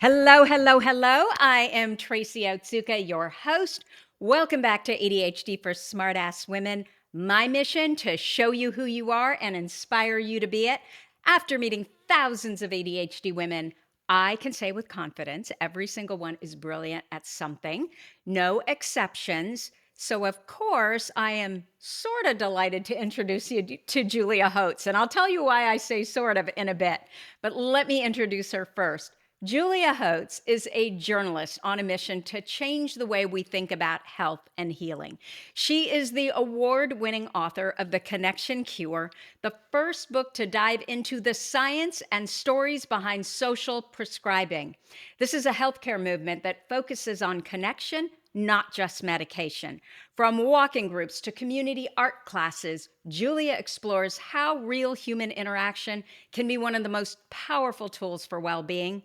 Hello, hello, hello. I am Tracy Otsuka, your host. Welcome back to ADHD for Smartass Women. My mission to show you who you are and inspire you to be it. After meeting thousands of ADHD women, I can say with confidence every single one is brilliant at something, no exceptions. So, of course, I am sort of delighted to introduce you to Julia Hotz. And I'll tell you why I say sort of in a bit. But let me introduce her first. Julia Hotz is a journalist on a mission to change the way we think about health and healing. She is the award winning author of The Connection Cure, the first book to dive into the science and stories behind social prescribing. This is a healthcare movement that focuses on connection, not just medication. From walking groups to community art classes, Julia explores how real human interaction can be one of the most powerful tools for well being.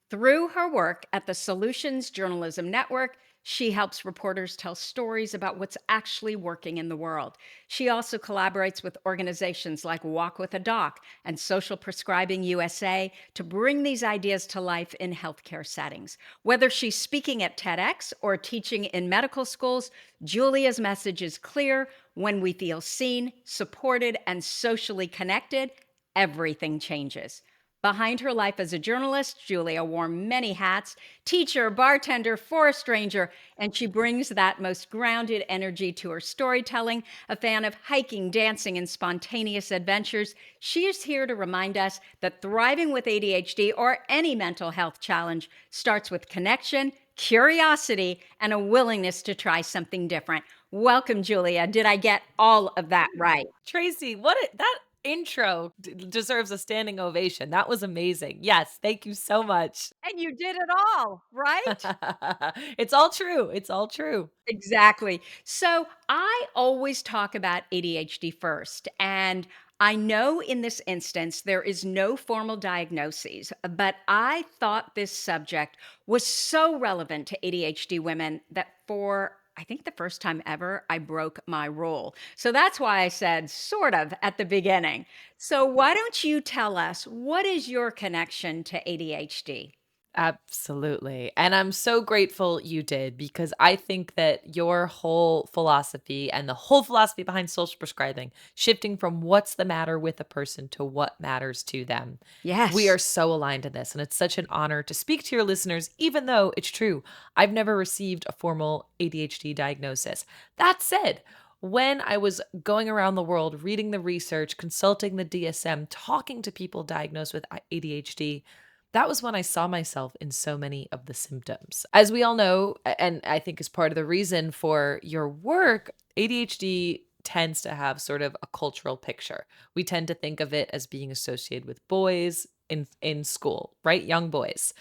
Through her work at the Solutions Journalism Network, she helps reporters tell stories about what's actually working in the world. She also collaborates with organizations like Walk with a Doc and Social Prescribing USA to bring these ideas to life in healthcare settings. Whether she's speaking at TEDx or teaching in medical schools, Julia's message is clear. When we feel seen, supported, and socially connected, everything changes. Behind her life as a journalist, Julia wore many hats: teacher, bartender, forest ranger, and she brings that most grounded energy to her storytelling. A fan of hiking, dancing, and spontaneous adventures, she is here to remind us that thriving with ADHD or any mental health challenge starts with connection, curiosity, and a willingness to try something different. Welcome, Julia. Did I get all of that right? Tracy, that intro deserves a standing ovation. That was amazing. Yes, thank you so much. And you did it all, right? It's all true. It's all true. Exactly. So I always talk about ADHD first. And I know in this instance, there is no formal diagnoses, but I thought this subject was so relevant to ADHD women that for I think the first time ever, I broke my rule. So that's why I said sort of at the beginning. So why don't you tell us what is your connection to ADHD? Absolutely. And I'm so grateful you did because I think that your whole philosophy and the whole philosophy behind social prescribing, shifting from what's the matter with a person to what matters to them. We Yes. are so aligned in this. And it's such an honor to speak to your listeners, even though it's true. I've never received a formal ADHD diagnosis. That said, when I was going around the world, reading the research, consulting the DSM, talking to people diagnosed with ADHD, that was when I saw myself in so many of the symptoms. As we all know, and I think is part of the reason for your work, ADHD tends to have sort of a cultural picture. We tend to think of it as being associated with boys in school, right? Young boys.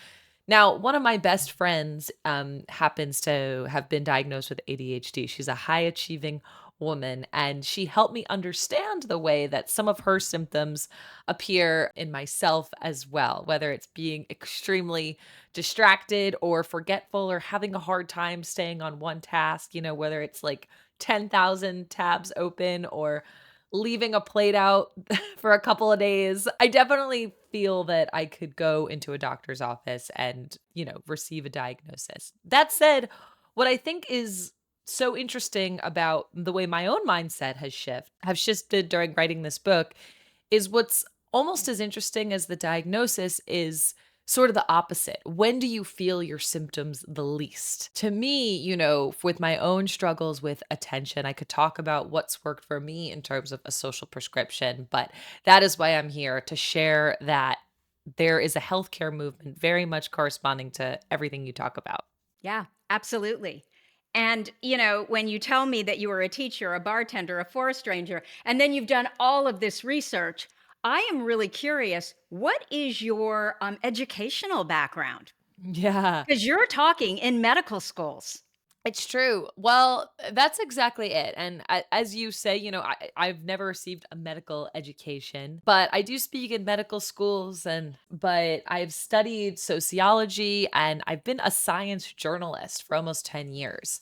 Now, one of my best friends happens to have been diagnosed with ADHD. She's a high achieving woman, and she helped me understand the way that some of her symptoms appear in myself as well, whether it's being extremely distracted or forgetful or having a hard time staying on one task, whether it's like 10,000 tabs open or leaving a plate out for a couple of days. I definitely feel that I could go into a doctor's office and, receive a diagnosis. That said, what I think is so interesting about the way my own mindset have shifted during writing this book is what's almost as interesting as the diagnosis is sort of the opposite. When do you feel your symptoms the least? To me, with my own struggles with attention, I could talk about what's worked for me in terms of a social prescription, but that is why I'm here to share that there is a healthcare movement very much corresponding to everything you talk about. Yeah, absolutely. And, when you tell me that you were a teacher, a bartender, a forest ranger, and then you've done all of this research, I am really curious. What is your educational background? Yeah. Because you're talking in medical schools. It's true. Well, that's exactly it. And as you say, I've never received a medical education, but I do speak in medical schools but I've studied sociology and I've been a science journalist for almost 10 years.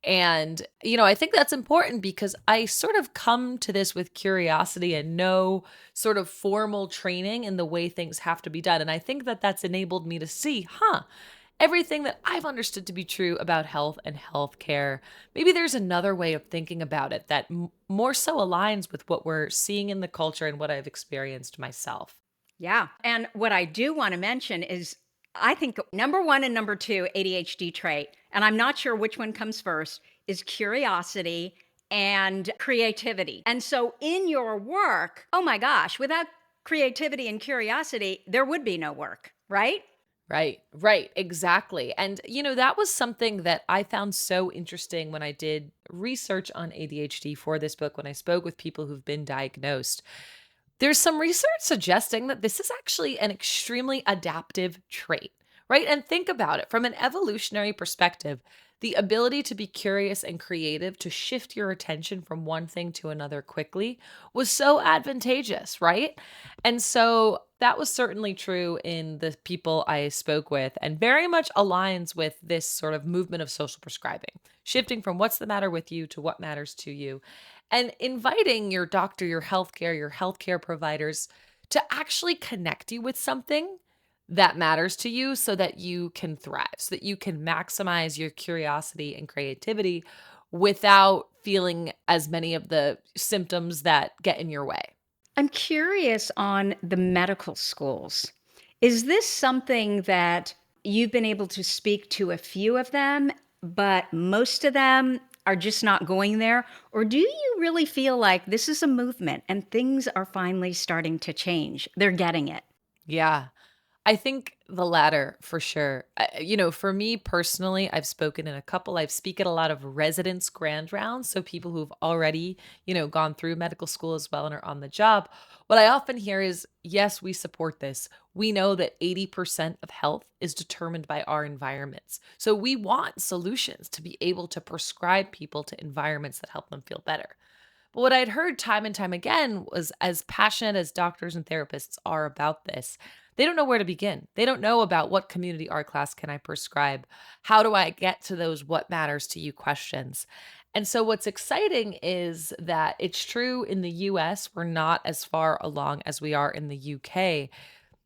And, I think that's important because I sort of come to this with curiosity and no sort of formal training in the way things have to be done. And I think that that's enabled me to see, everything that I've understood to be true about health and healthcare. Maybe there's another way of thinking about it that more so aligns with what we're seeing in the culture and what I've experienced myself. Yeah. And what I do want to mention is I think number one and number two ADHD trait, and I'm not sure which one comes first, is curiosity and creativity. And so in your work, oh my gosh, without creativity and curiosity, there would be no work, right? Right, right, exactly. And, that was something that I found so interesting when I did research on ADHD for this book, when I spoke with people who've been diagnosed. There's some research suggesting that this is actually an extremely adaptive trait, right? And think about it from an evolutionary perspective, the ability to be curious and creative, to shift your attention from one thing to another quickly was so advantageous, right? And so that was certainly true in the people I spoke with and very much aligns with this sort of movement of social prescribing, shifting from what's the matter with you to what matters to you and inviting your doctor, your healthcare providers to actually connect you with something that matters to you so that you can thrive, so that you can maximize your curiosity and creativity without feeling as many of the symptoms that get in your way. I'm curious on the medical schools. Is this something that you've been able to speak to a few of them, but most of them are just not going there? Or do you really feel like this is a movement and things are finally starting to change? They're getting it. Yeah. I think the latter for sure. For me personally, I've spoken in a couple. I've speak at a lot of residence grand rounds, so people who've already, gone through medical school as well and are on the job. What I often hear is, yes, we support this. We know that 80% of health is determined by our environments. So we want solutions to be able to prescribe people to environments that help them feel better. But what I'd heard time and time again was as passionate as doctors and therapists are about this, they don't know where to begin. They don't know about what community art class can I prescribe? How do I get to those what matters to you questions? And so what's exciting is that it's true in the US, we're not as far along as we are in the UK.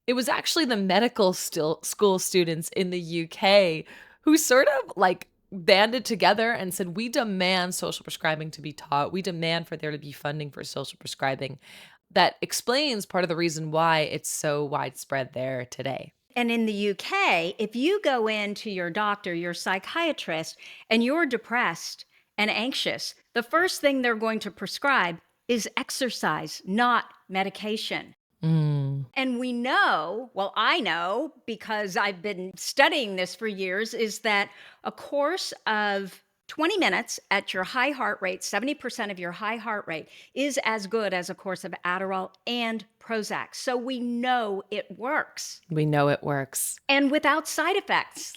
It was actually the medical school students in the UK who sort of like banded together and said, "We demand social prescribing to be taught. We demand for there to be funding for social prescribing." That explains part of the reason why it's so widespread there today. And in the UK, if you go into your doctor, your psychiatrist, and you're depressed and anxious, the first thing they're going to prescribe is exercise, not medication. Mm. And we know, well, I know because I've been studying this for years, is that a course of 20 minutes at your high heart rate, 70% of your high heart rate, is as good as a course of Adderall and Prozac. So we know it works. We know it works. And without side effects.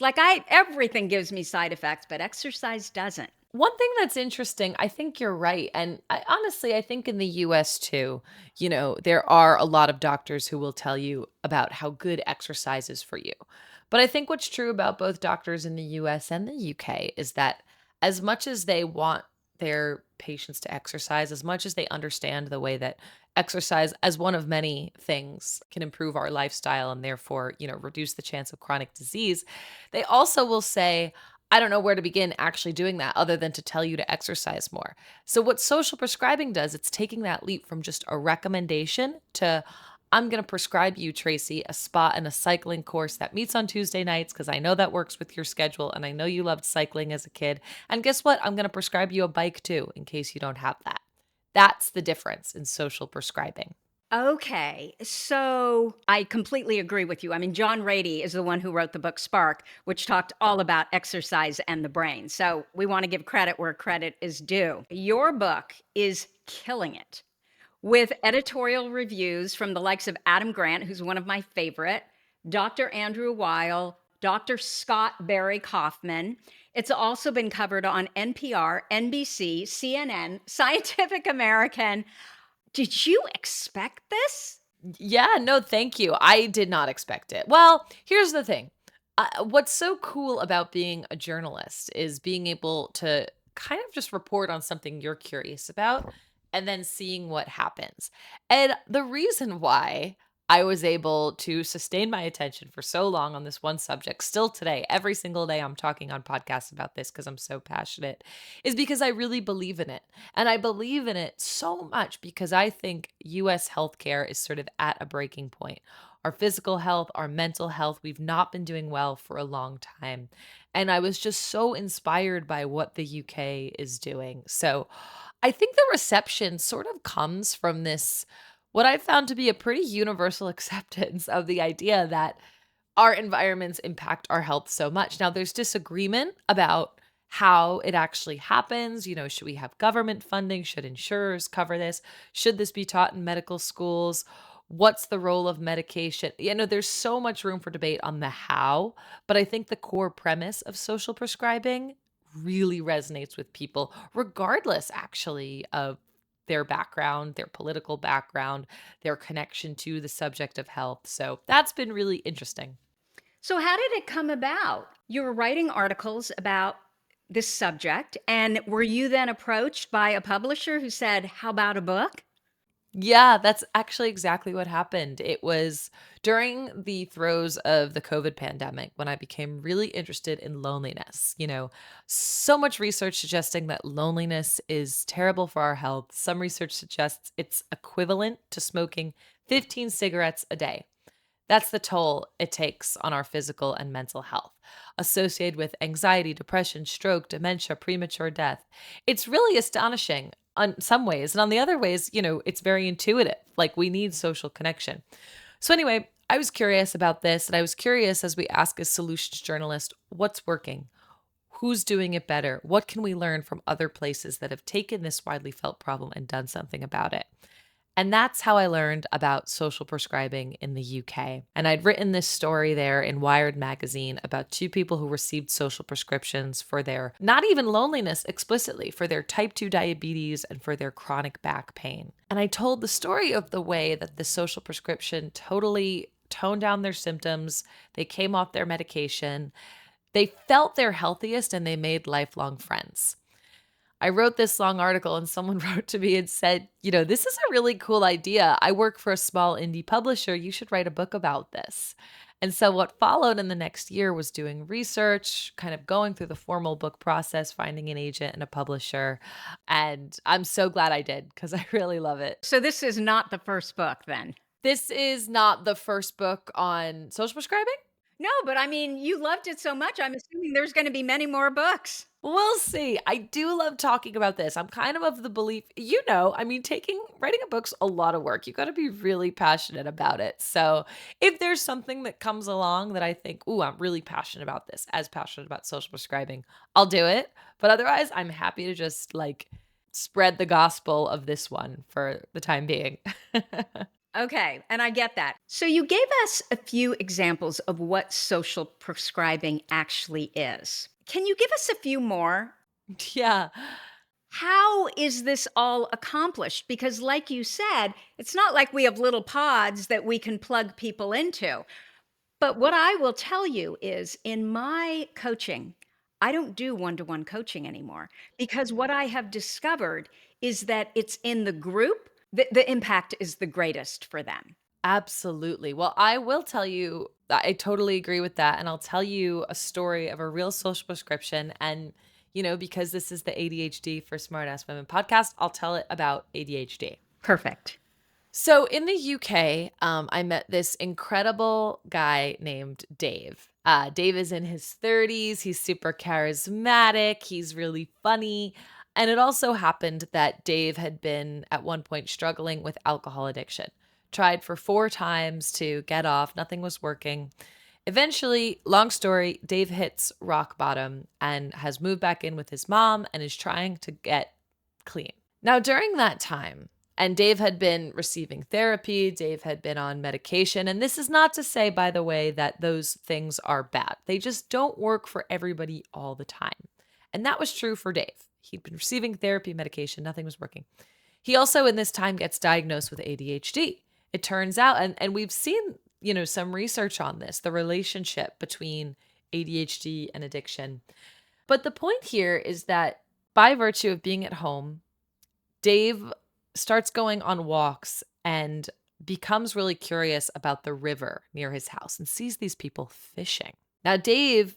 Everything gives me side effects, but exercise doesn't. One thing that's interesting, I think you're right. And honestly, I think in the US too, there are a lot of doctors who will tell you about how good exercise is for you. But I think what's true about both doctors in the US and the UK is that as much as they want their patients to exercise, as much as they understand the way that exercise, as one of many things, can improve our lifestyle and therefore, reduce the chance of chronic disease, they also will say, I don't know where to begin actually doing that other than to tell you to exercise more. So, what social prescribing does, it's taking that leap from just a recommendation to, I'm going to prescribe you, Tracy, a spot in a cycling course that meets on Tuesday nights because I know that works with your schedule and I know you loved cycling as a kid. And guess what? I'm going to prescribe you a bike too in case you don't have that. That's the difference in social prescribing. Okay, so I completely agree with you. I mean, John Rady is the one who wrote the book Spark, which talked all about exercise and the brain. So we want to give credit where credit is due. Your book is killing it with editorial reviews from the likes of Adam Grant, who's one of my favorite, Dr. Andrew Weil, Dr. Scott Barry Kaufman. It's also been covered on NPR, NBC, CNN, Scientific American. Did you expect this? Yeah, no, thank you. I did not expect it. Well, here's the thing. What's so cool about being a journalist is being able to kind of just report on something you're curious about and then seeing what happens. And the reason why I was able to sustain my attention for so long on this one subject, still today, every single day I'm talking on podcasts about this because I'm so passionate, is because I really believe in it. And I believe in it so much because I think US healthcare is sort of at a breaking point. Our physical health, our mental health, we've not been doing well for a long time. And I was just so inspired by what the UK is doing. So I think the reception sort of comes from this, what I found to be a pretty universal acceptance of the idea that our environments impact our health so much. Now, there's disagreement about how it actually happens. Should we have government funding? Should insurers cover this? Should this be taught in medical schools? What's the role of medication? There's so much room for debate on the how, but I think the core premise of social prescribing really resonates with people, regardless, actually, of their background, their political background, their connection to the subject of health. So that's been really interesting. So, how did it come about? You were writing articles about this subject, and were you then approached by a publisher who said, "How about a book?" Yeah, that's actually exactly what happened. It was during the throes of the COVID pandemic when I became really interested in loneliness. So much research suggesting that loneliness is terrible for our health. Some research suggests it's equivalent to smoking 15 cigarettes a day. That's the toll it takes on our physical and mental health, associated with anxiety, depression, stroke, dementia, premature death. It's really astonishing on some ways. And on the other ways, it's very intuitive. Like we need social connection. So, anyway, I was curious about this. And I was curious as we ask a solutions journalist, what's working? Who's doing it better? What can we learn from other places that have taken this widely felt problem and done something about it? And that's how I learned about social prescribing in the UK. And I'd written this story there in Wired magazine about two people who received social prescriptions for their, not even loneliness explicitly, for their type 2 diabetes and for their chronic back pain. And I told the story of the way that the social prescription totally toned down their symptoms. They came off their medication. They felt their healthiest and they made lifelong friends. I wrote this long article and someone wrote to me and said, this is a really cool idea. I work for a small indie publisher. You should write a book about this. And so what followed in the next year was doing research, kind of going through the formal book process, finding an agent and a publisher. And I'm so glad I did because I really love it. So, this is not the first book then? This is not the first book on social prescribing. No, but I mean, you loved it so much. I'm assuming there's going to be many more books. We'll see. I do love talking about this. I'm kind of the belief, writing a book's a lot of work. You got to be really passionate about it. So if there's something that comes along that I think, ooh, I'm really passionate about this, as passionate about social prescribing, I'll do it. But otherwise, I'm happy to just spread the gospel of this one for the time being. Okay, and I get that. So, you gave us a few examples of what social prescribing actually is. Can you give us a few more? Yeah. How is this all accomplished? Because, like you said, it's not like we have little pods that we can plug people into. But what I will tell you is in my coaching, I don't do one to one coaching anymore because what I have discovered is that it's in the group that the impact is the greatest for them. Absolutely. Well, I will tell you, I totally agree with that. And I'll tell you a story of a real social prescription. And, because this is the ADHD for Smartass Women podcast, I'll tell it about ADHD. Perfect. So in the UK, I met this incredible guy named Dave. Dave is in his 30s. He's super charismatic. He's really funny. And it also happened that Dave had been at one point struggling with alcohol addiction. Tried for 4 times to get off. Nothing was working. Eventually, long story, Dave hits rock bottom and has moved back in with his mom and is trying to get clean. Now, during that time, and Dave had been receiving therapy, Dave had been on medication. And this is not to say, by the way, that those things are bad. They just don't work for everybody all the time. And that was true for Dave. He'd been receiving therapy, medication, nothing was working. He also, in this time, gets diagnosed with ADHD. It turns out, and we've seen, some research on this, the relationship between ADHD and addiction. But the point here is that By virtue of being at home, Dave starts going on walks and becomes really curious about the river near his house and sees these people fishing. Now, Dave,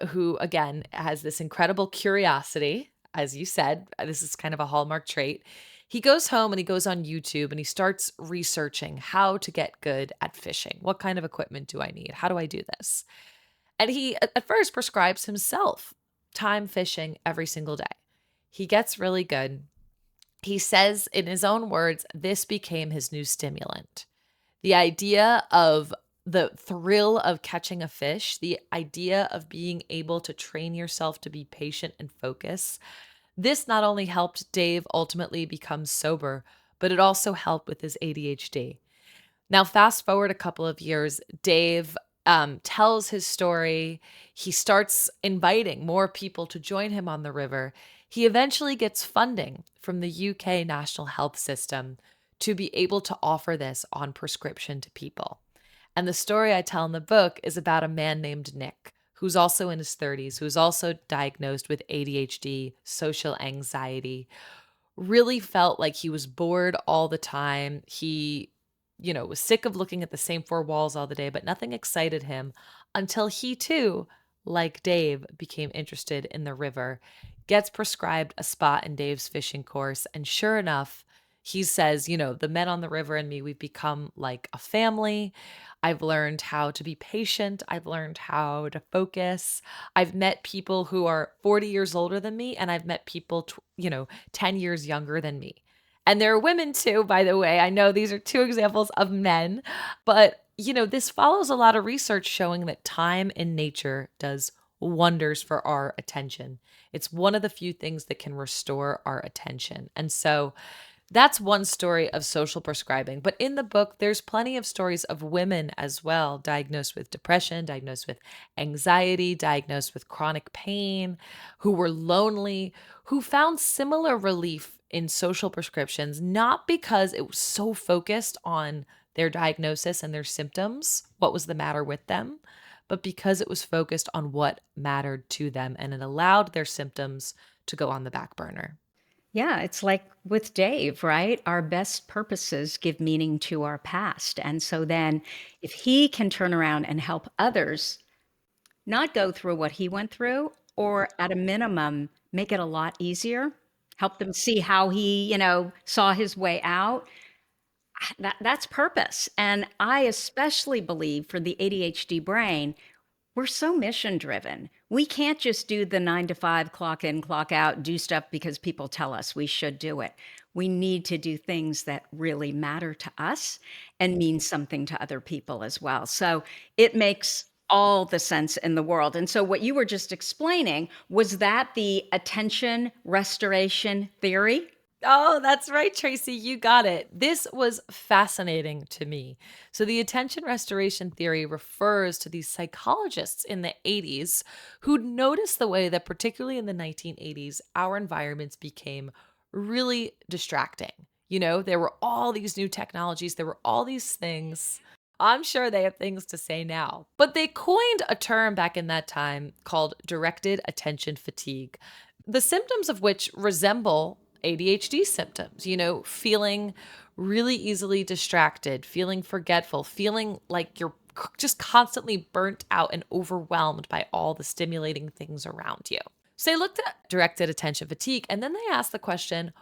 who again has this incredible curiosity, as you said, this is kind of a hallmark trait. He goes home and he goes on YouTube and he starts researching how to get good at fishing. What kind of equipment do I need? How do I do this? And he, at first, prescribes himself time fishing every single day. He gets really good. He says, in his own words, this became his new stimulant. The idea of the thrill of catching a fish, the idea of being able to train yourself to be patient and focus. This not only helped Dave ultimately become sober, but it also helped with his ADHD. Now, fast forward a couple of years, Dave tells his story. He starts inviting more people to join him on the river. He eventually gets funding from the UK National Health System to be able to offer this on prescription to people. And the story I tell in the book is about a man named Nick, who's also in his 30s, who's also diagnosed with ADHD, social anxiety, really felt like he was bored all the time. He, was sick of looking at the same four walls all the day, but nothing excited him until he too, like Dave, became interested in the river, gets prescribed a spot in Dave's fishing course. And sure enough, he says, the men on the river and me, we've become like a family. I've learned how to be patient. I've learned how to focus. I've met people who are 40 years older than me, and I've met people, 10 years younger than me. And there are women too, by the way. I know these are two examples of men, but this follows a lot of research showing that time in nature does wonders for our attention. It's one of the few things that can restore our attention. And so that's one story of social prescribing. But in the book, there's plenty of stories of women as well, diagnosed with depression, diagnosed with anxiety, diagnosed with chronic pain, who were lonely, who found similar relief in social prescriptions, not because it was so focused on their diagnosis and their symptoms, what was the matter with them, but because it was focused on what mattered to them and it allowed their symptoms to go on the back burner. Yeah, it's like with Dave, right? Our best purposes give meaning to our past. And so then if he can turn around and help others not go through what he went through, or at a minimum, make it a lot easier, help them see how he, saw his way out, that's purpose. And I especially believe for the ADHD brain, we're so mission driven. We can't just do the 9 to 5, clock in, clock out, do stuff because people tell us we should do it. We need to do things that really matter to us and mean something to other people as well. So it makes all the sense in the world. And so what you were just explaining, was that the attention restoration theory? Oh, that's right, Tracy. You got it. This was fascinating to me. So, the attention restoration theory refers to these psychologists in the 80s who noticed the way that, particularly in the 1980s, our environments became really distracting. There were all these new technologies, there were all these things. I'm sure they have things to say now, but they coined a term back in that time called directed attention fatigue, the symptoms of which resemble ADHD symptoms, feeling really easily distracted, feeling forgetful, feeling like you're just constantly burnt out and overwhelmed by all the stimulating things around you. So they looked at directed attention fatigue and then they asked the question,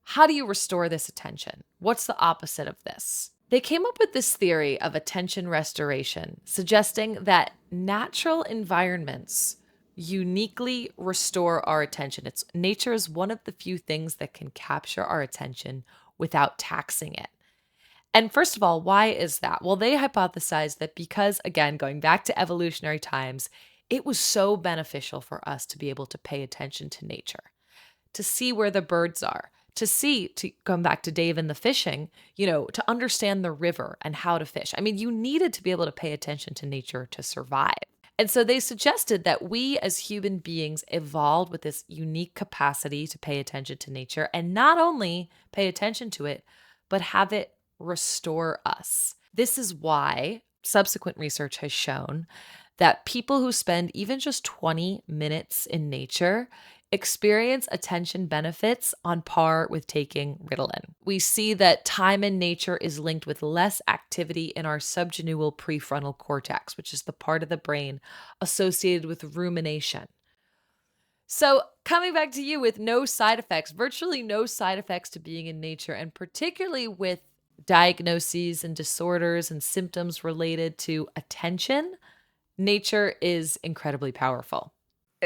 how do you restore this attention? What's the opposite of this? They came up with this theory of attention restoration, suggesting that natural environments uniquely restore our attention. Nature is one of the few things that can capture our attention without taxing it. And first of all, why is that? Well, they hypothesized that because, again, going back to evolutionary times, it was so beneficial for us to be able to pay attention to nature, to see where the birds are, to come back to Dave and the fishing, to understand the river and how to fish. I mean, you needed to be able to pay attention to nature to survive. And so they suggested that we as human beings evolved with this unique capacity to pay attention to nature and not only pay attention to it, but have it restore us. This is why subsequent research has shown that people who spend even just 20 minutes in nature experience attention benefits on par with taking Ritalin. We see that time in nature is linked with less activity in our subgenual prefrontal cortex, which is the part of the brain associated with rumination. So, coming back to you with no side effects, virtually no side effects to being in nature, and particularly with diagnoses and disorders and symptoms related to attention, nature is incredibly powerful.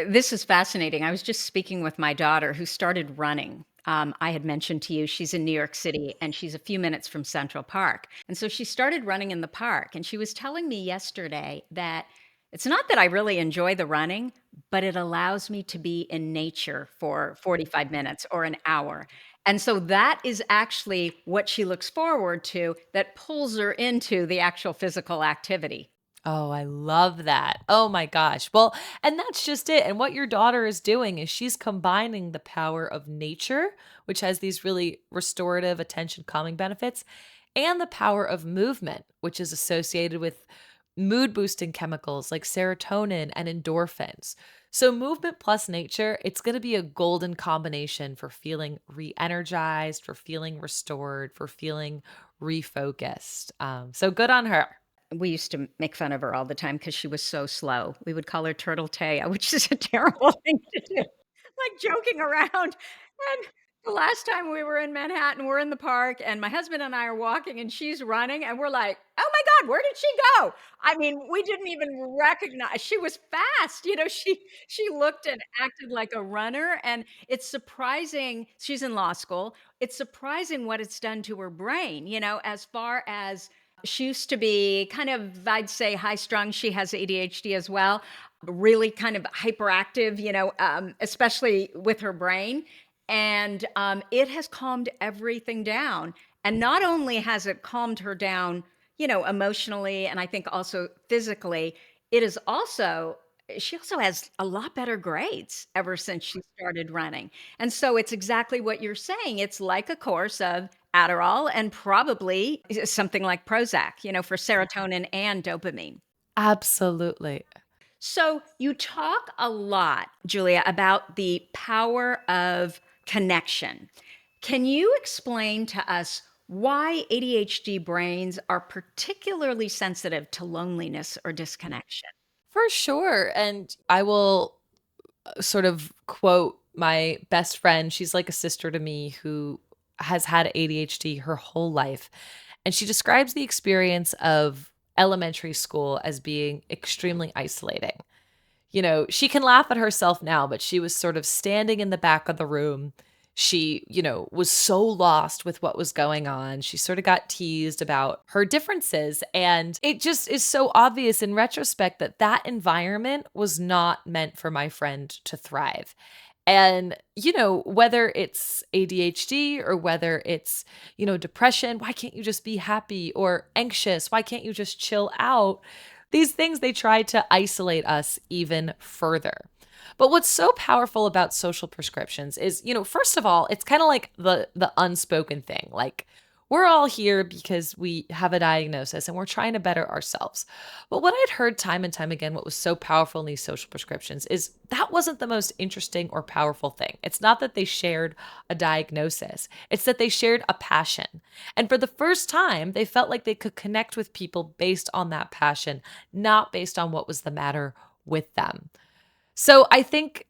This is fascinating. I was just speaking with my daughter who started running. I had mentioned to you she's in New York City and she's a few minutes from Central Park. And so she started running in the park. And she was telling me yesterday that it's not that I really enjoy the running, but it allows me to be in nature for 45 minutes or an hour. And so that is actually what she looks forward to that pulls her into the actual physical activity. Oh, I love that. Oh my gosh. Well, and that's just it. And what your daughter is doing is she's combining the power of nature, which has these really restorative attention calming benefits, and the power of movement, which is associated with mood boosting chemicals like serotonin and endorphins. So, movement plus nature, it's going to be a golden combination for feeling re energized, for feeling restored, for feeling refocused. So, good on her. We used to make fun of her all the time because she was so slow. We would call her Turtle Taya, which is a terrible thing to do, like joking around. And the last time we were in Manhattan, we're in the park, and my husband and I are walking, and she's running, and we're like, "Oh my god, where did she go?" I mean, we didn't even recognize she was fast, she looked and acted like a runner, and it's surprising she's in law school. It's surprising what it's done to her brain, as far as she used to be kind of, I'd say, high strung. She has ADHD as well, really kind of hyperactive, especially with her brain. And it has calmed everything down. And not only has it calmed her down, emotionally, and I think also physically, it is also, she also has a lot better grades ever since she started running. And so it's exactly what you're saying. It's like a course of Adderall and probably something like Prozac, for serotonin and dopamine. Absolutely. So you talk a lot, Julia, about the power of connection. Can you explain to us why ADHD brains are particularly sensitive to loneliness or disconnection? For sure. And I will sort of quote my best friend. She's like a sister to me who has had ADHD her whole life. And she describes the experience of elementary school as being extremely isolating. She can laugh at herself now, but she was sort of standing in the back of the room. She, was so lost with what was going on. She sort of got teased about her differences. And it just is so obvious in retrospect that that environment was not meant for my friend to thrive. And, whether it's ADHD or whether it's, depression, why can't you just be happy? Or anxious, why can't you just chill out? These things, they try to isolate us even further. But what's so powerful about social prescriptions is, first of all, it's kind of like the unspoken thing. Like we're all here because we have a diagnosis and we're trying to better ourselves. But what I'd heard time and time again, what was so powerful in these social prescriptions is that wasn't the most interesting or powerful thing. It's not that they shared a diagnosis, it's that they shared a passion. And for the first time, they felt like they could connect with people based on that passion, not based on what was the matter with them. So I think,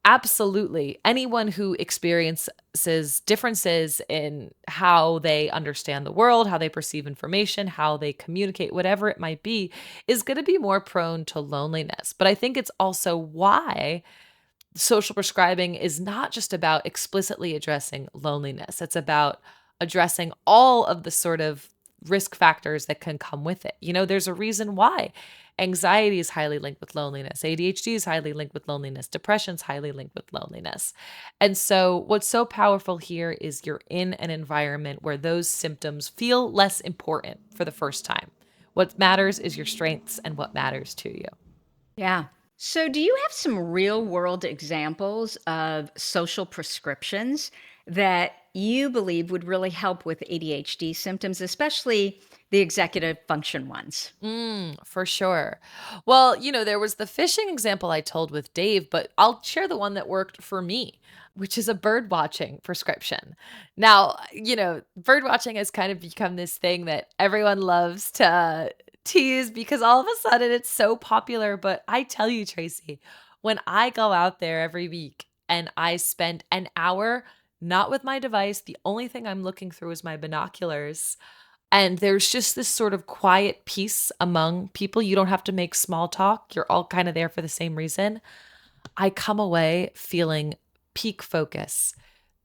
absolutely anyone who experiences differences in how they understand the world, how they perceive information, how they communicate, whatever it might be, is going to be more prone to loneliness. But I think it's also why social prescribing is not just about explicitly addressing loneliness, it's about addressing all of the sort of risk factors that can come with it. There's a reason why anxiety is highly linked with loneliness, ADHD is highly linked with loneliness, depression's highly linked with loneliness. And so, what's so powerful here is you're in an environment where those symptoms feel less important for the first time. What matters is your strengths and what matters to you. Yeah. So, do you have some real world examples of social prescriptions that you believe would really help with ADHD symptoms, especially the executive function ones. For sure. Well, there was the fishing example I told with Dave, but I'll share the one that worked for me, which is a bird watching prescription. Now, bird watching has kind of become this thing that everyone loves to tease because all of a sudden it's so popular. But I tell you, Tracy, when I go out there every week and I spend an hour not with my device, the only thing I'm looking through is my binoculars and there's just this sort of quiet peace among people. You don't have to make small talk. You're all kind of there for the same reason. I come away feeling peak focus,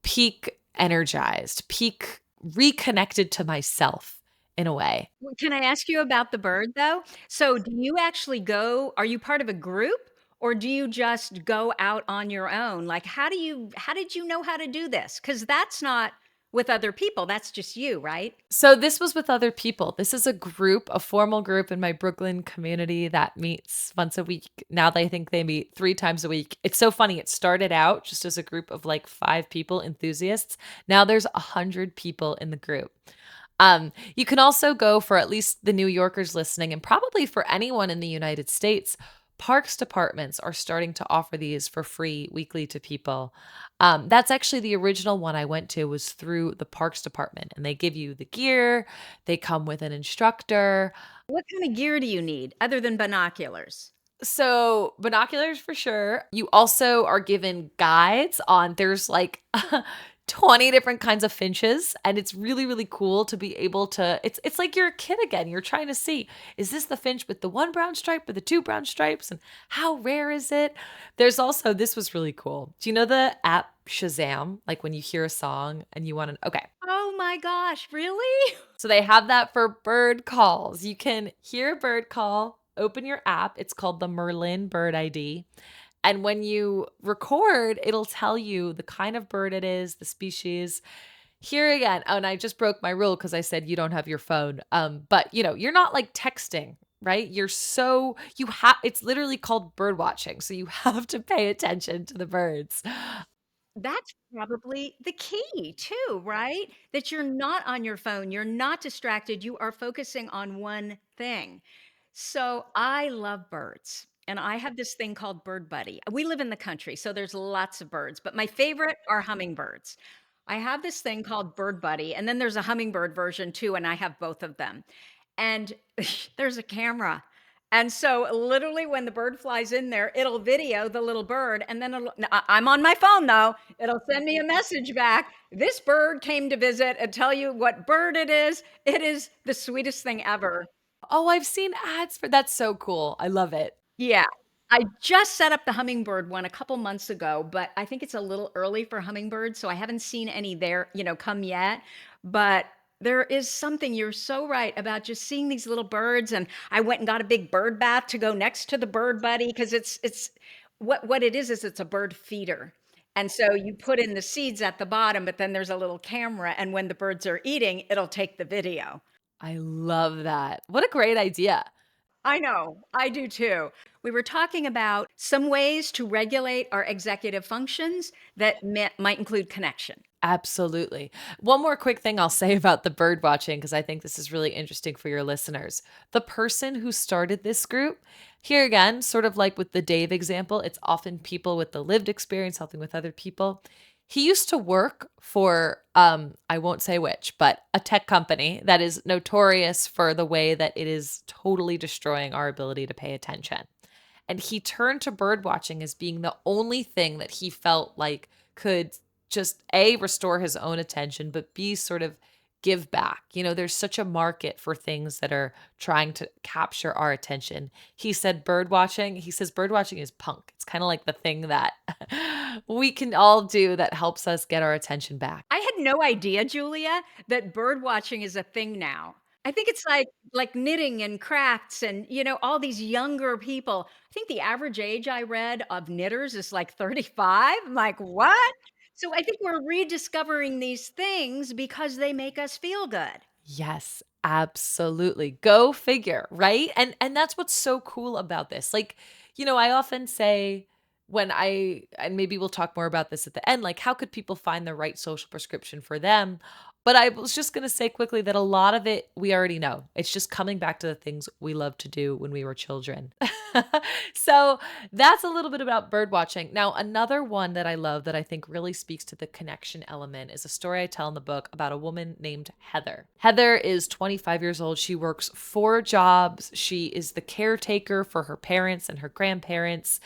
peak energized, peak reconnected to myself in a way. Can I ask you about the bird though? So do you actually go, are you part of a group or do you just go out on your own? Like how did you know how to do this? Cuz that's not with other people, that's just you, right? So this was with other people. This is a group, a formal group in my Brooklyn community that meets once a week. Now they think they meet 3 times a week. It's so funny. It started out just as a group of like 5 people, enthusiasts. Now there's 100 people in the group. You can also go for at least the New Yorkers listening, and probably for anyone in the United States. Parks departments are starting to offer these for free weekly to people. That's actually the original one I went to was through the Parks department, and they give you the gear. They come with an instructor. What kind of gear do you need other than binoculars? So, binoculars for sure. You also are given guides on there's like 20 different kinds of finches and it's really really cool to be able to it's like you're a kid again. You're trying to see is this the finch with the one brown stripe or the two brown stripes and how rare is it? There's also this was really cool. Do you know the app Shazam? Like when you hear a song and you want to okay. Oh my gosh, really? So they have that for bird calls. You can hear a bird call, open your app. It's called the Merlin Bird ID. And when you record, it'll tell you the kind of bird it is, the species. Here again, oh, and I just broke my rule because I said you don't have your phone. But you're not like texting, right? You have it's literally called bird watching. So you have to pay attention to the birds. That's probably the key too, right? That you're not on your phone, you're not distracted, you are focusing on one thing. So I love birds. And I have this thing called Bird Buddy. We live in the country, so there's lots of birds, but my favorite are hummingbirds. I have this thing called Bird Buddy, and then there's a hummingbird version too, and I have both of them. And there's a camera. And so literally when the bird flies in there, it'll video the little bird and then I'm on my phone though. It'll send me a message back. This bird came to visit and tell you what bird it is. It is the sweetest thing ever. Oh, I've seen ads for that's so cool. I love it. Yeah. I just set up the hummingbird one a couple months ago, but I think it's a little early for hummingbirds, so I haven't seen any there, come yet. But there is something, you're so right about just seeing these little birds. And I went and got a big bird bath to go next to the bird buddy because it's what it is it's a bird feeder. And so you put in the seeds at the bottom, but then there's a little camera, and when the birds are eating, it'll take the video. I love that. What a great idea. I know, I do too. We were talking about some ways to regulate our executive functions that might include connection. Absolutely. One more quick thing I'll say about the bird watching, because I think this is really interesting for your listeners. The person who started this group, here again, sort of like with the Dave example, it's often people with the lived experience helping with other people. He used to work for, I won't say which, but a tech company that is notorious for the way that it is totally destroying our ability to pay attention. And he turned to bird watching as being the only thing that he felt like could just A, restore his own attention, but B, sort of give back. There's such a market for things that are trying to capture our attention. He said he says bird watching is punk. It's kind of like the thing that we can all do that helps us get our attention back. I had no idea, Julia, that bird watching is a thing now. I think it's like knitting and crafts and, all these younger people. I think the average age I read of knitters is like 35. I'm like, "What?" So I think we're rediscovering these things because they make us feel good. Yes, absolutely. Go figure, right? And that's what's so cool about this. Like, I often say and maybe we'll talk more about this at the end, like how could people find the right social prescription for them? But I was just going to say quickly that a lot of it we already know. It's just coming back to the things we loved to do when we were children. So that's a little bit about bird watching. Now, another one that I love that I think really speaks to the connection element is a story I tell in the book about a woman named Heather. Heather is 25 years old. She works 4 jobs. She is the caretaker for her parents and her grandparents.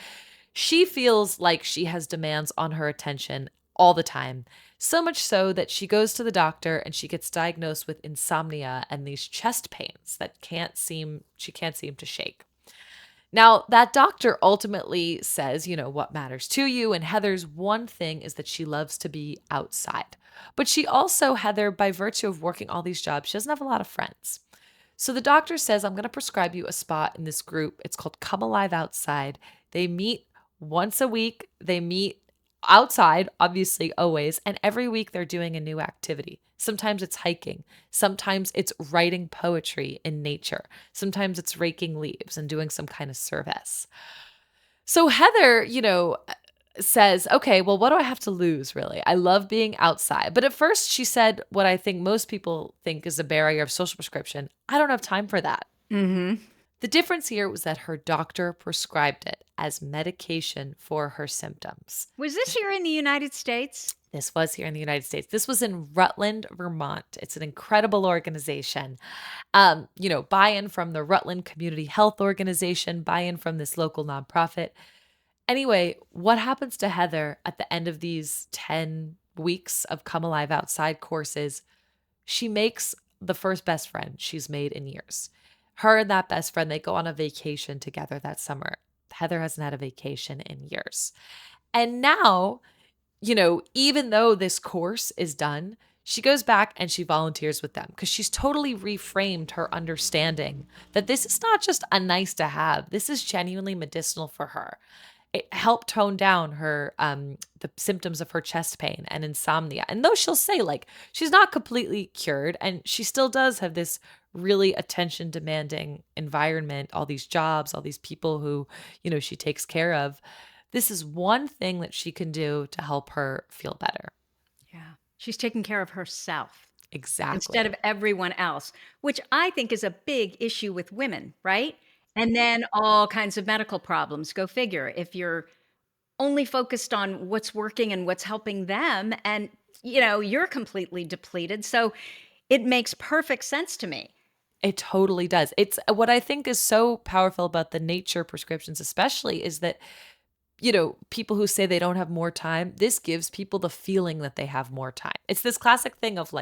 She feels like she has demands on her attention all the time. So much so that she goes to the doctor and she gets diagnosed with insomnia and these chest pains that she can't seem to shake. Now, that doctor ultimately says, what matters to you? And Heather's one thing is that she loves to be outside. But she also, Heather, by virtue of working all these jobs, she doesn't have a lot of friends. So the doctor says, I'm going to prescribe you a spot in this group. It's called Come Alive Outside. They meet once a week. They meet outside, obviously, always. And every week they're doing a new activity. Sometimes it's hiking. Sometimes it's writing poetry in nature. Sometimes it's raking leaves and doing some kind of service. So Heather, says, okay, well, what do I have to lose, really? I love being outside. But at first, she said what I think most people think is a barrier of social prescription. I don't have time for that. Mm-hmm. The difference here was that her doctor prescribed it as medication for her symptoms. Was this here in the United States? This was here in the United States. This was in Rutland, Vermont. It's an incredible organization. Buy-in from the Rutland Community Health Organization, buy-in from this local nonprofit. Anyway, what happens to Heather at the end of these 10 weeks of Come Alive Outside courses? She makes the first best friend she's made in years. Her and that best friend, they go on a vacation together that summer. Heather hasn't had a vacation in years. And now, even though this course is done, she goes back and she volunteers with them because she's totally reframed her understanding that this is not just a nice to have. This is genuinely medicinal for her. It helped tone down her the symptoms of her chest pain and insomnia. And though she'll say she's not completely cured and she still does have this really attention demanding environment, all these jobs, all these people who, she takes care of. This is one thing that she can do to help her feel better. Yeah. She's taking care of herself Exactly. instead of everyone else, which I think is a big issue with women, right? And then all kinds of medical problems. Go figure. If you're only focused on what's working and what's helping them, and you're completely depleted. So it makes perfect sense to me. It totally does. It's what I think is so powerful about the nature prescriptions, especially, is that people who say they don't have more time, this gives people the feeling that they have more time. It's this classic thing of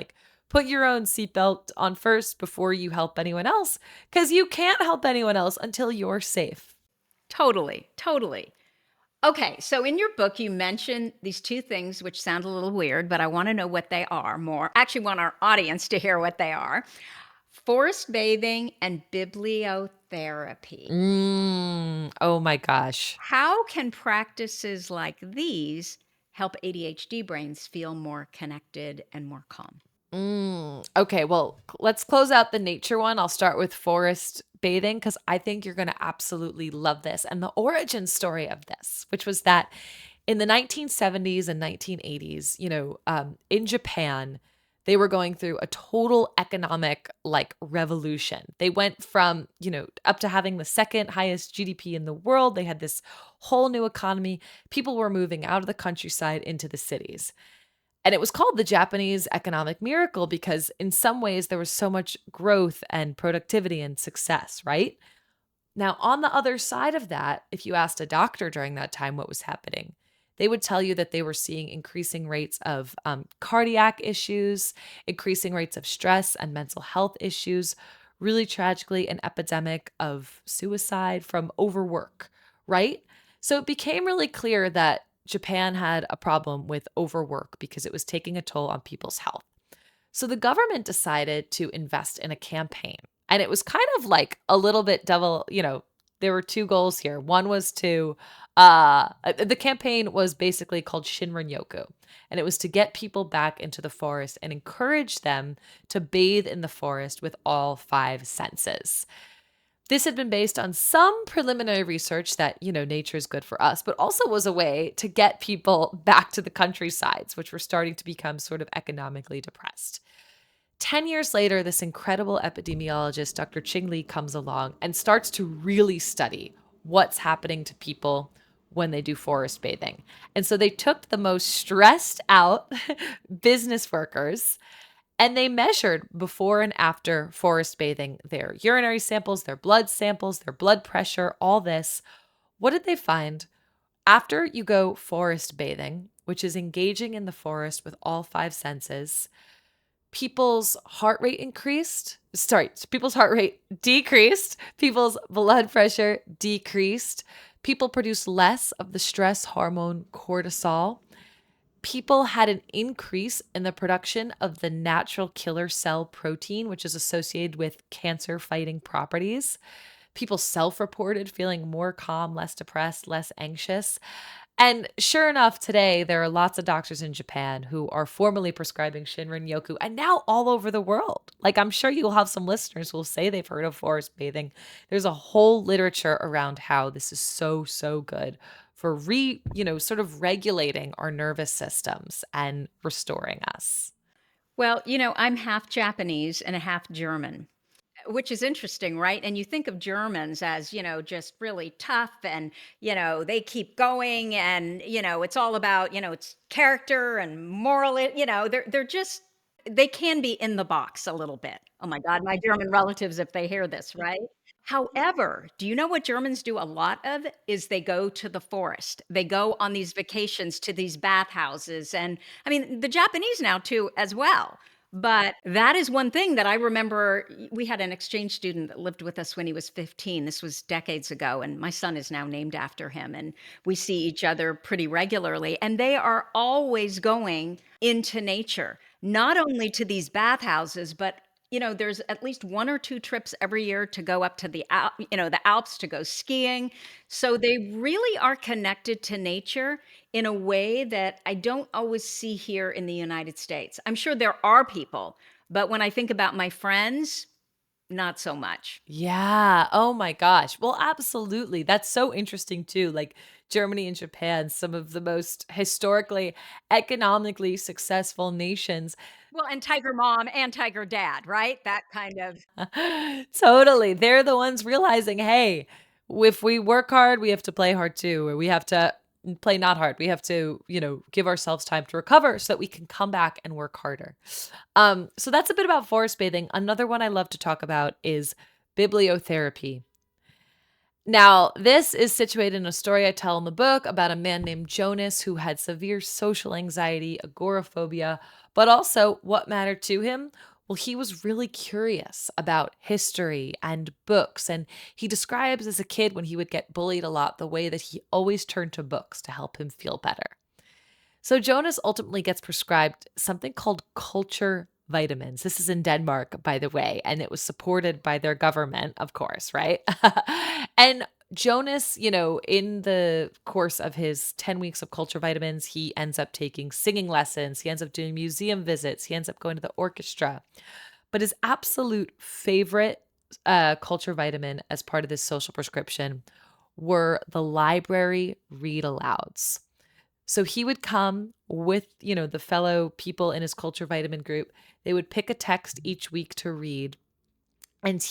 put your own seatbelt on first before you help anyone else, because you can't help anyone else until you're safe. Totally. Totally. Okay. So in your book, you mentioned these 2 things, which sound a little weird, but I want to know what they are more. I actually want our audience to hear what they are. Forest bathing and bibliotherapy. Oh my gosh. How can practices like these help ADHD brains feel more connected and more calm? Okay, well, let's close out the nature one. I'll start with forest bathing because I think you're going to absolutely love this. And the origin story of this, which was that in the 1970s and 1980s, in Japan, they were going through a total economic revolution. They went from, up to having the second highest GDP in the world. They had this whole new economy. People were moving out of the countryside into the cities. And it was called the Japanese economic miracle because in some ways there was so much growth and productivity and success, right? Now, on the other side of that, if you asked a doctor during that time what was happening, they would tell you that they were seeing increasing rates of cardiac issues, increasing rates of stress and mental health issues, really tragically, an epidemic of suicide from overwork, right? So it became really clear that Japan had a problem with overwork because it was taking a toll on people's health. So the government decided to invest in a campaign. And it was kind of a little bit double, there were 2 goals here. One was the campaign was basically called Shinrin-yoku, and it was to get people back into the forest and encourage them to bathe in the forest with all 5 senses. This had been based on some preliminary research that, nature is good for us, but also was a way to get people back to the countrysides, which were starting to become sort of economically depressed. 10 years later, this incredible epidemiologist, Dr. Ching Li, comes along and starts to really study what's happening to people when they do forest bathing. And so they took the most stressed out business workers and they measured before and after forest bathing their urinary samples, their blood samples, their blood pressure, all this. What did they find? After you go forest bathing, which is engaging in the forest with all five senses, people's heart rate increased. Sorry, people's heart rate decreased. People's blood pressure decreased. People produced less of the stress hormone cortisol. People had an increase in the production of the natural killer cell protein, which is associated with cancer fighting properties. People self reported feeling more calm, less depressed, less anxious. And sure enough, today there are lots of doctors in Japan who are formally prescribing Shinrin Yoku and now all over the world. Like, I'm sure you'll have some listeners who will say they've heard of forest bathing. There's a whole literature around how this is so, so good for sort of regulating our nervous systems and restoring us. Well, I'm half Japanese and a half German, which is interesting, right? And you think of Germans as, just really tough and, they keep going and, it's all about, it's character and moral, they're just they can be in the box a little bit. Oh my God, my German relatives, if they hear this, right? However, do you know what Germans do a lot of is they go to the forest. They go on these vacations to these bathhouses. And I mean, the Japanese now too, as well. But that is one thing that I remember. We had an exchange student that lived with us when he was 15. This was decades ago, and my son is now named after him. And we see each other pretty regularly, and they are always going into nature, not only to these bathhouses, but there's at least one or two trips every year to go up to the Alps to go skiing. So they really are connected to nature in a way that I don't always see here in the United States. I'm sure there are people, but when I think about my friends, not so much. Yeah. Oh my gosh. Well, absolutely. That's so interesting too. Like Germany and Japan, some of the most historically, economically successful nations. Well, and Tiger Mom and Tiger Dad, right? That kind of. Totally. They're the ones realizing, hey, if we work hard, we have to play hard too, or we have to play not hard. We have to, give ourselves time to recover so that we can come back and work harder. So that's a bit about forest bathing. Another one I love to talk about is bibliotherapy. Now, this is situated in a story I tell in the book about a man named Jonas who had severe social anxiety, agoraphobia, but also what mattered to him? Well, he was really curious about history and books. And he describes as a kid when he would get bullied a lot, the way that he always turned to books to help him feel better. So Jonas ultimately gets prescribed something called culture vitamins. This is in Denmark, by the way, and it was supported by their government, of course, right? And Jonas, in the course of his 10 weeks of culture vitamins, he ends up taking singing lessons. He ends up doing museum visits. He ends up going to the orchestra. But his absolute favorite culture vitamin as part of this social prescription were the library read alouds. So he would come with, the fellow people in his culture vitamin group. They would pick a text each week to read and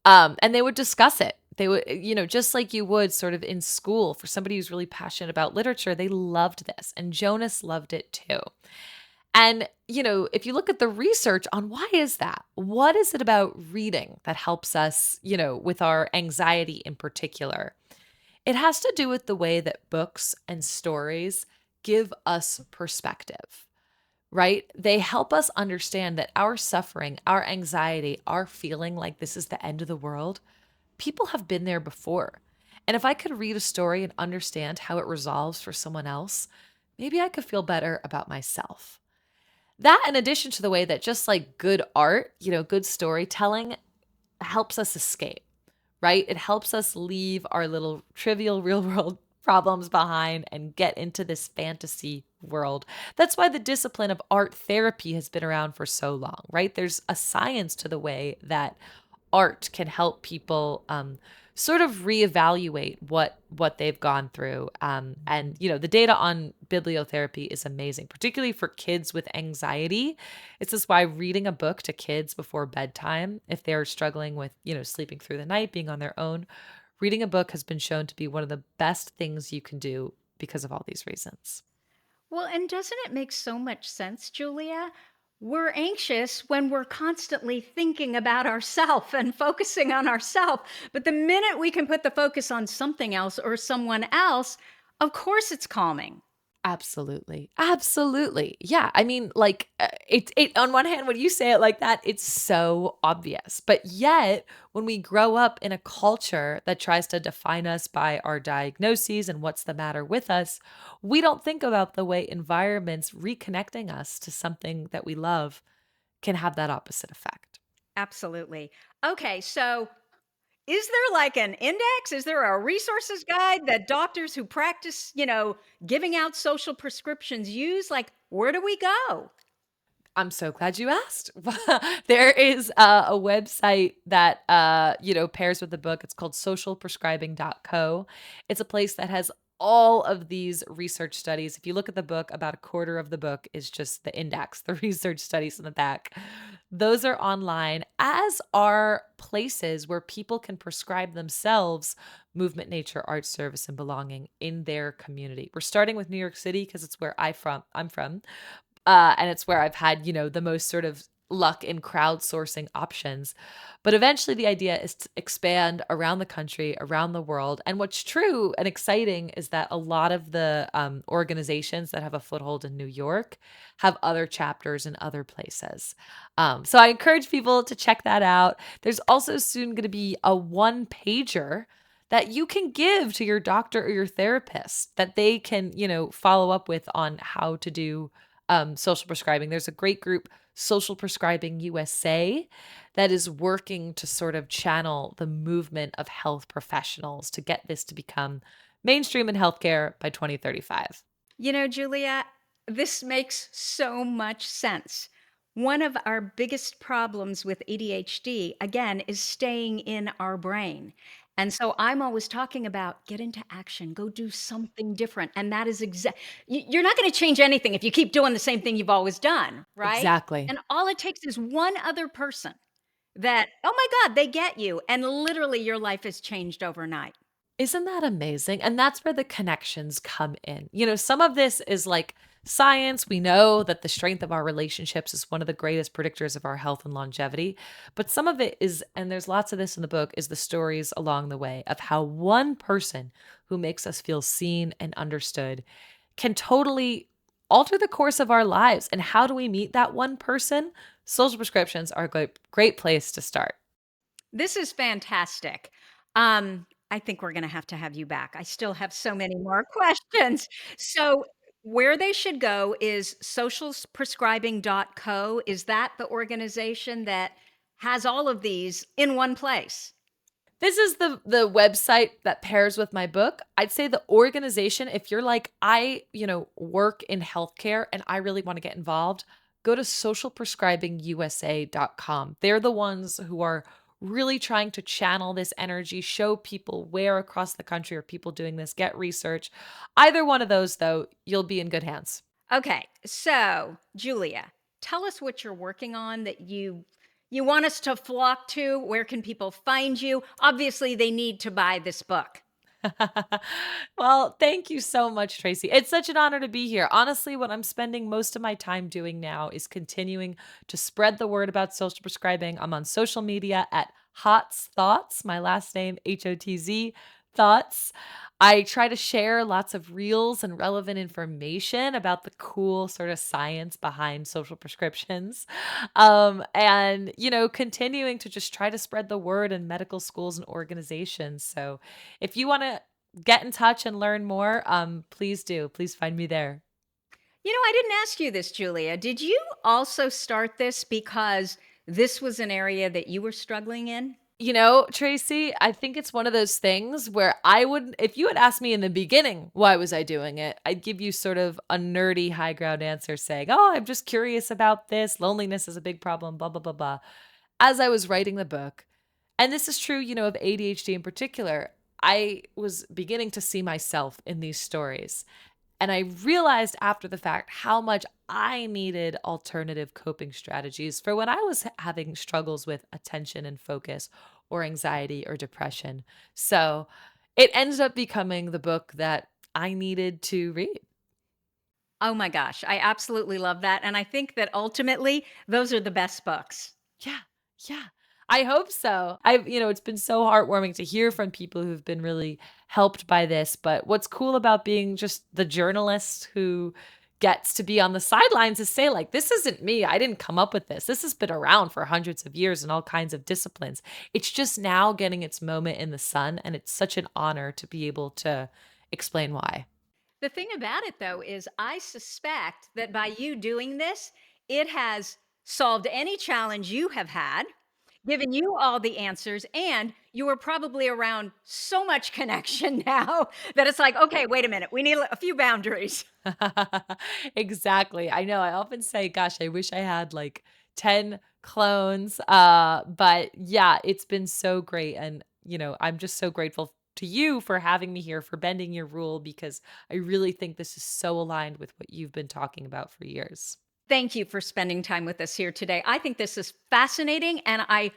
and they would discuss it. They would, just like you would sort of in school for somebody who's really passionate about literature, they loved this. And Jonas loved it too. And, if you look at the research on why is that? What is it about reading that helps us, with our anxiety in particular? It has to do with the way that books and stories give us perspective, right? They help us understand that our suffering, our anxiety, our feeling like this is the end of the world, people have been there before. And if I could read a story and understand how it resolves for someone else, maybe I could feel better about myself. That, in addition to the way that just like good art, good storytelling helps us escape, right? It helps us leave our little trivial real world problems behind and get into this fantasy world. That's why the discipline of art therapy has been around for so long, right? There's a science to the way that art can help people sort of reevaluate what they've gone through. And the data on bibliotherapy is amazing, particularly for kids with anxiety. It's just why reading a book to kids before bedtime, if they're struggling with sleeping through the night, being on their own, reading a book has been shown to be one of the best things you can do because of all these reasons. Well, and doesn't it make so much sense, Julia? We're anxious when we're constantly thinking about ourself and focusing on ourself. But the minute we can put the focus on something else or someone else, of course it's calming. Absolutely. Absolutely. Yeah. I mean, like, it on one hand, when you say it like that, it's so obvious. But yet, when we grow up in a culture that tries to define us by our diagnoses and what's the matter with us, we don't think about the way environments reconnecting us to something that we love can have that opposite effect. Absolutely. Okay, so is there like an index? Is there a resources guide that doctors who practice, giving out social prescriptions use? Like, where do we go? I'm so glad you asked. There is a website that pairs with the book. It's called socialprescribing.co. It's a place that has all of these research studies. If you look at the book, about a quarter of the book is just the index, the research studies in the back. Those are online, as are places where people can prescribe themselves movement, nature, art, service, and belonging in their community. We're starting with New York City because it's where I'm from. And it's where I've had, the most sort of luck in crowdsourcing options. But eventually the idea is to expand around the country, around the world. And what's true and exciting is that a lot of the organizations that have a foothold in New York have other chapters in other places. So I encourage people to check that out. There's also soon going to be a one pager that you can give to your doctor or your therapist that they can, follow up with on how to do social prescribing. There's a great group, Social Prescribing USA, that is working to sort of channel the movement of health professionals to get this to become mainstream in healthcare by 2035. Julia, this makes so much sense. One of our biggest problems with ADHD, again, is staying in our brain. And so I'm always talking about get into action, go do something different. And that is you're not going to change anything if you keep doing the same thing you've always done, right? Exactly. And all it takes is one other person that, oh my God, they get you. And literally your life has changed overnight. Isn't that amazing? And that's where the connections come in. Some of this is like science. We know that the strength of our relationships is one of the greatest predictors of our health and longevity. But some of it is, and there's lots of this in the book, is the stories along the way of how one person who makes us feel seen and understood can totally alter the course of our lives. And how do we meet that one person? Social prescriptions are a great place to start. This is fantastic. I think we're gonna have to have you back. I still have so many more questions. So, where they should go is socialprescribing.co. Is that the organization that has all of these in one place? This is the website that pairs with my book. I'd say the organization, if you're like, I, work in healthcare and I really want to get involved, go to socialprescribingusa.com. They're the ones who are really trying to channel this energy, show people where across the country are people doing this, get research. Either one of those, though, you'll be in good hands. Okay, so Julia, tell us what you're working on that you want us to flock to. Where can people find you? Obviously, they need to buy this book. Well, thank you so much, Tracy. It's such an honor to be here. Honestly, what I'm spending most of my time doing now is continuing to spread the word about social prescribing. I'm on social media at Hotz Thoughts, my last name, Hotz Thoughts. I try to share lots of reels and relevant information about the cool sort of science behind social prescriptions. And, continuing to just try to spread the word in medical schools and organizations. So if you want to get in touch and learn more, please do. Please find me there. I didn't ask you this, Julia. Did you also start this because this was an area that you were struggling in? Tracy, I think it's one of those things where I would, if you had asked me in the beginning, why was I doing it? I'd give you sort of a nerdy high ground answer saying, oh, I'm just curious about this. Loneliness is a big problem, blah, blah, blah, blah. As I was writing the book, And this is true, of ADHD in particular. I was beginning to see myself in these stories. And I realized after the fact how much I needed alternative coping strategies for when I was having struggles with attention and focus or anxiety or depression. So it ended up becoming the book that I needed to read. Oh my gosh, I absolutely love that, and I think that ultimately, those are the best books. Yeah, yeah. I hope so. It's been so heartwarming to hear from people who've been really helped by this. But what's cool about being just the journalist who gets to be on the sidelines is say, like, this isn't me. I didn't come up with this. This has been around for hundreds of years in all kinds of disciplines. It's just now getting its moment in the sun. And it's such an honor to be able to explain why. The thing about it, though, is I suspect that by you doing this, it has solved any challenge you have had, given you all the answers, and you are probably around so much connection now that it's like, okay, wait a minute, we need a few boundaries. Exactly. I know. I often say, gosh, I wish I had like 10 clones. But yeah, it's been so great. And, I'm just so grateful to you for having me here, for bending your rule, because I really think this is so aligned with what you've been talking about for years. Thank you for spending time with us here today. I think this is fascinating, and I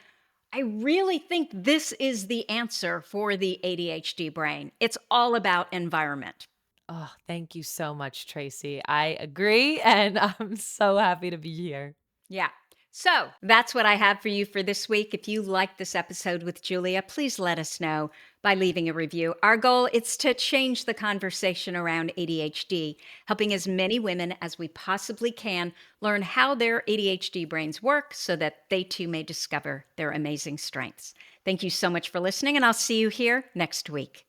really think this is the answer for the ADHD brain. It's all about environment. Oh, thank you so much, Tracy. I agree. And I'm so happy to be here. Yeah. So that's what I have for you for this week. If you liked this episode with Julia, please let us know by leaving a review. Our goal is to change the conversation around ADHD, helping as many women as we possibly can learn how their ADHD brains work so that they too may discover their amazing strengths. Thank you so much for listening, and I'll see you here next week.